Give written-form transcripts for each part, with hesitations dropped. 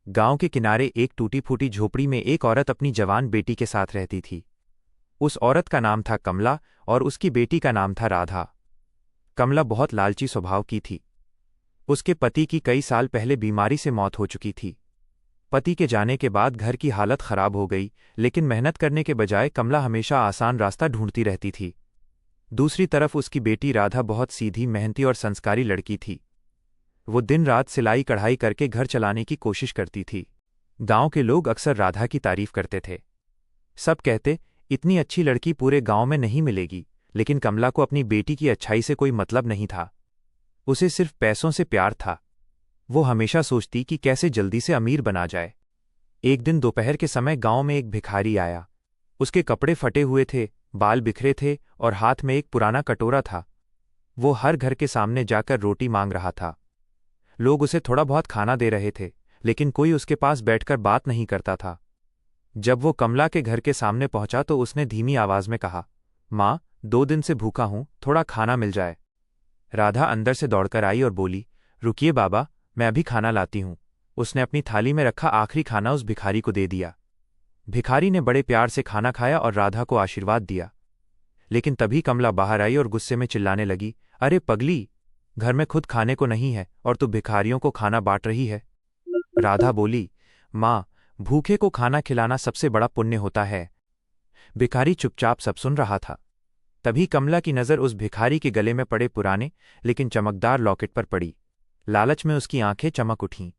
गांव के किनारे एक टूटी फूटी झोपड़ी में एक औरत अपनी जवान बेटी के साथ रहती थी। उस औरत का नाम था कमला और उसकी बेटी का नाम था राधा। कमला बहुत लालची स्वभाव की थी। उसके पति की कई साल पहले बीमारी से मौत हो चुकी थी। पति के जाने के बाद घर की हालत खराब हो गई, लेकिन मेहनत करने के बजाय कमला हमेशा आसान रास्ता ढूंढती रहती थी। दूसरी तरफ उसकी बेटी राधा बहुत सीधी, मेहनती और संस्कारी लड़की थी। वो दिन रात सिलाई कढ़ाई करके घर चलाने की कोशिश करती थी। गांव के लोग अक्सर राधा की तारीफ करते थे। सब कहते, इतनी अच्छी लड़की पूरे गांव में नहीं मिलेगी। लेकिन कमला को अपनी बेटी की अच्छाई से कोई मतलब नहीं था। उसे सिर्फ पैसों से प्यार था। वो हमेशा सोचती कि कैसे जल्दी से अमीर बना जाए। एक दिन दोपहर के समय गांव में एक भिखारी आया। उसके कपड़े फटे हुए थे, बाल बिखरे थे और हाथ में एक पुराना कटोरा था। वो हर घर के सामने जाकर रोटी मांग रहा था। लोग उसे थोड़ा बहुत खाना दे रहे थे, लेकिन कोई उसके पास बैठकर बात नहीं करता था। जब वो कमला के घर के सामने पहुंचा तो उसने धीमी आवाज में कहा, माँ, 2 दिन से भूखा हूं, थोड़ा खाना मिल जाए। राधा अंदर से दौड़कर आई और बोली, रुकिए बाबा, मैं अभी खाना लाती हूं। उसने अपनी थाली में रखा आखिरी खाना उस भिखारी को दे दिया। भिखारी ने बड़े प्यार से खाना खाया और राधा को आशीर्वाद दिया। लेकिन तभी कमला बाहर आई और गुस्से में चिल्लाने लगी, अरे पगली, घर में खुद खाने को नहीं है और तू भिखारियों को खाना बांट रही है। राधा बोली, माँ, भूखे को खाना खिलाना सबसे बड़ा पुण्य होता है। भिखारी चुपचाप सब सुन रहा था। तभी कमला की नज़र उस भिखारी के गले में पड़े पुराने लेकिन चमकदार लॉकेट पर पड़ी। लालच में उसकी आंखें चमक उठीं।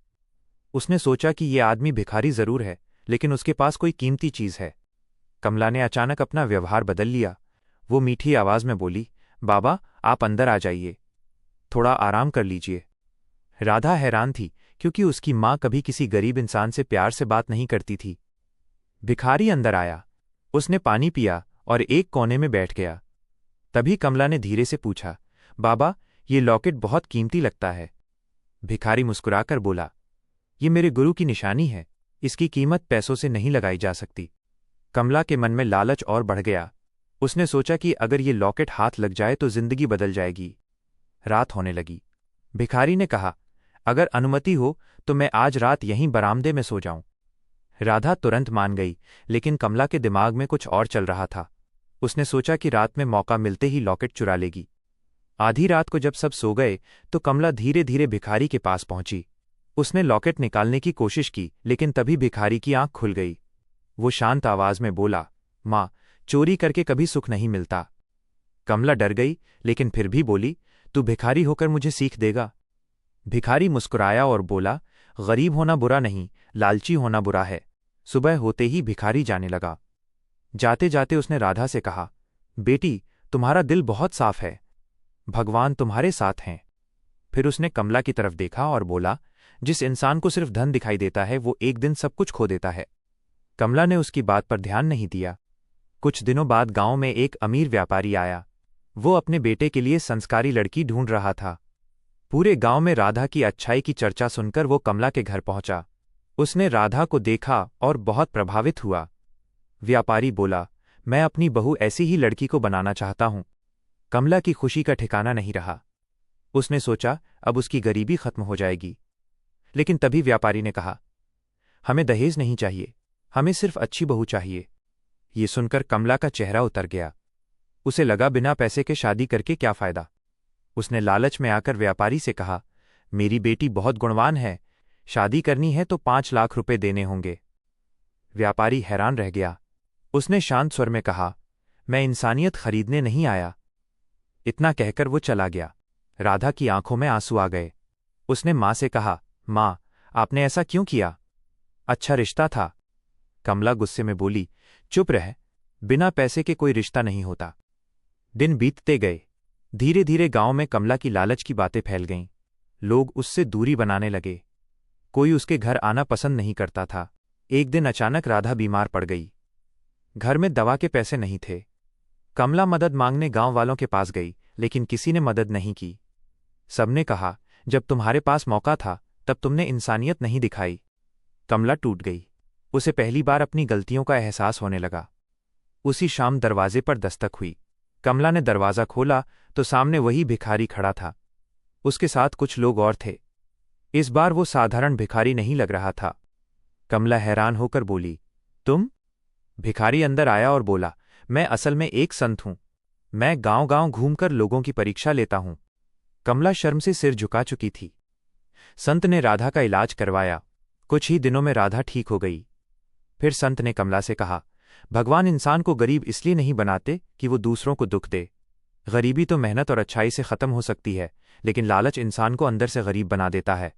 उसने सोचा कि ये आदमी भिखारी जरूर है, लेकिन उसके पास कोई कीमती चीज है। कमला ने अचानक अपना व्यवहार बदल लिया। वो मीठी आवाज में बोली, बाबा, आप अंदर आ जाइए, थोड़ा आराम कर लीजिए। राधा हैरान थी, क्योंकि उसकी माँ कभी किसी गरीब इंसान से प्यार से बात नहीं करती थी। भिखारी अंदर आया। उसने पानी पिया और एक कोने में बैठ गया। तभी कमला ने धीरे से पूछा, बाबा, ये लॉकेट बहुत कीमती लगता है। भिखारी मुस्कुराकर बोला, ये मेरे गुरु की निशानी है, इसकी कीमत पैसों से नहीं लगाई जा सकती। कमला के मन में लालच और बढ़ गया। उसने सोचा कि अगर ये लॉकेट हाथ लग जाए तो जिंदगी बदल जाएगी। रात होने लगी। भिखारी ने कहा, अगर अनुमति हो तो मैं आज रात यहीं बरामदे में सो जाऊं। राधा तुरंत मान गई, लेकिन कमला के दिमाग में कुछ और चल रहा था। उसने सोचा कि रात में मौका मिलते ही लॉकेट चुरा लेगी। आधी रात को जब सब सो गए तो कमला धीरे धीरे भिखारी के पास पहुंची। उसने लॉकेट निकालने की कोशिश की, लेकिन तभी भिखारी की आंख खुल गई। वो शांत आवाज में बोला, माँ, चोरी करके कभी सुख नहीं मिलता। कमला डर गई, लेकिन फिर भी बोली, तू भिखारी होकर मुझे सीख देगा। भिखारी मुस्कुराया और बोला, गरीब होना बुरा नहीं, लालची होना बुरा है। सुबह होते ही भिखारी जाने लगा। जाते जाते उसने राधा से कहा, बेटी, तुम्हारा दिल बहुत साफ है, भगवान तुम्हारे साथ हैं। फिर उसने कमला की तरफ देखा और बोला, जिस इंसान को सिर्फ धन दिखाई देता है वो एक दिन सब कुछ खो देता है। कमला ने उसकी बात पर ध्यान नहीं दिया। कुछ दिनों बाद गांव में एक अमीर व्यापारी आया। वो अपने बेटे के लिए संस्कारी लड़की ढूंढ रहा था। पूरे गांव में राधा की अच्छाई की चर्चा सुनकर वो कमला के घर पहुंचा। उसने राधा को देखा और बहुत प्रभावित हुआ। व्यापारी बोला, मैं अपनी बहू ऐसी ही लड़की को बनाना चाहता हूं। कमला की खुशी का ठिकाना नहीं रहा। उसने सोचा अब उसकी गरीबी खत्म हो जाएगी। लेकिन तभी व्यापारी ने कहा, हमें दहेज नहीं चाहिए, हमें सिर्फ अच्छी बहू चाहिए। ये सुनकर कमला का चेहरा उतर गया। उसे लगा बिना पैसे के शादी करके क्या फायदा। उसने लालच में आकर व्यापारी से कहा, मेरी बेटी बहुत गुणवान है, शादी करनी है तो 5 लाख रुपए देने होंगे। व्यापारी हैरान रह गया। उसने शांत स्वर में कहा, मैं इंसानियत खरीदने नहीं आया। इतना कहकर वो चला गया। राधा की आंखों में आंसू आ गए। उसने माँ से कहा, माँ, आपने ऐसा क्यों किया? अच्छा रिश्ता था। कमला गुस्से में बोली, चुप रह, बिना पैसे के कोई रिश्ता नहीं होता। दिन बीतते गए। धीरे धीरे गांव में कमला की लालच की बातें फैल गईं। लोग उससे दूरी बनाने लगे। कोई उसके घर आना पसंद नहीं करता था। एक दिन अचानक राधा बीमार पड़ गई। घर में दवा के पैसे नहीं थे। कमला मदद मांगने गांव वालों के पास गई, लेकिन किसी ने मदद नहीं की। सबने कहा, जब तुम्हारे पास मौका था तब तुमने इंसानियत नहीं दिखाई। कमला टूट गई। उसे पहली बार अपनी गलतियों का एहसास होने लगा। उसी शाम दरवाजे पर दस्तक हुई। कमला ने दरवाज़ा खोला तो सामने वही भिखारी खड़ा था। उसके साथ कुछ लोग और थे। इस बार वो साधारण भिखारी नहीं लग रहा था। कमला हैरान होकर बोली, तुम? भिखारी अंदर आया और बोला, मैं असल में एक संत हूं। मैं गांव-गांव घूमकर लोगों की परीक्षा लेता हूं। कमला शर्म से सिर झुका चुकी थी। संत ने राधा का इलाज करवाया। कुछ ही दिनों में राधा ठीक हो गई। फिर संत ने कमला से कहा, भगवान इंसान को गरीब इसलिए नहीं बनाते कि वो दूसरों को दुख दे। गरीबी तो मेहनत और अच्छाई से खत्म हो सकती है, लेकिन लालच इंसान को अंदर से गरीब बना देता है।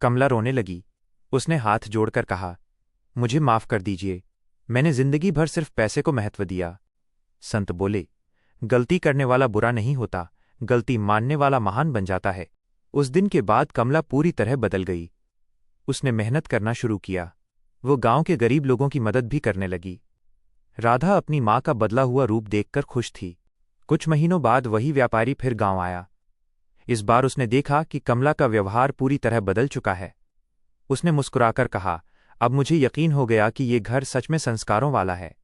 कमला रोने लगी। उसने हाथ जोड़कर कहा, मुझे माफ कर दीजिए, मैंने जिंदगी भर सिर्फ पैसे को महत्व दिया। संत बोले, गलती करने वाला बुरा नहीं होता, गलती मानने वाला महान बन जाता है। उस दिन के बाद कमला पूरी तरह बदल गई। उसने मेहनत करना शुरू किया। वो गांव के गरीब लोगों की मदद भी करने लगी। राधा अपनी मां का बदला हुआ रूप देखकर खुश थी। कुछ महीनों बाद वही व्यापारी फिर गांव आया। इस बार उसने देखा कि कमला का व्यवहार पूरी तरह बदल चुका है। उसने मुस्कुराकर कहा, अब मुझे यकीन हो गया कि ये घर सच में संस्कारों वाला है।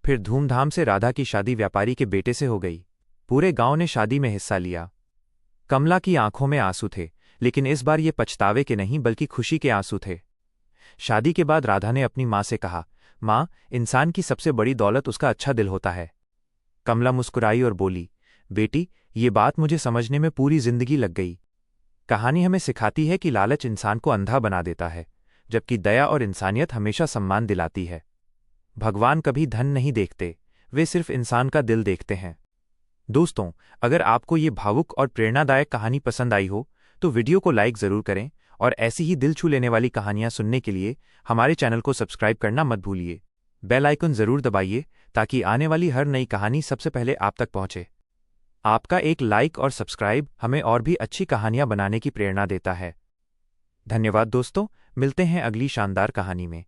फिर धूमधाम से राधा की शादी व्यापारी के बेटे से हो गई। पूरे गांव ने शादी में हिस्सा लिया। कमला की आंखों में आंसू थे, लेकिन इस बार ये पछतावे के नहीं बल्कि खुशी के आंसू थे। शादी के बाद राधा ने अपनी मां से कहा, मां, इंसान की सबसे बड़ी दौलत उसका अच्छा दिल होता है। कमला मुस्कुराई और बोली, बेटी, ये बात मुझे समझने में पूरी जिंदगी लग गई। कहानी हमें सिखाती है कि लालच इंसान को अंधा बना देता है, जबकि दया और इंसानियत हमेशा सम्मान दिलाती है। भगवान कभी धन नहीं देखते, वे सिर्फ इंसान का दिल देखते हैं। दोस्तों, अगर आपको ये भावुक और प्रेरणादायक कहानी पसंद आई हो तो वीडियो को लाइक ज़रूर करें और ऐसी ही दिल छू लेने वाली कहानियां सुनने के लिए हमारे चैनल को सब्सक्राइब करना मत भूलिए। बेल आइकन ज़रूर दबाइए ताकि आने वाली हर नई कहानी सबसे पहले आप तक पहुंचे। आपका एक लाइक और सब्सक्राइब हमें और भी अच्छी कहानियां बनाने की प्रेरणा देता है। धन्यवाद दोस्तों, मिलते हैं अगली शानदार कहानी में।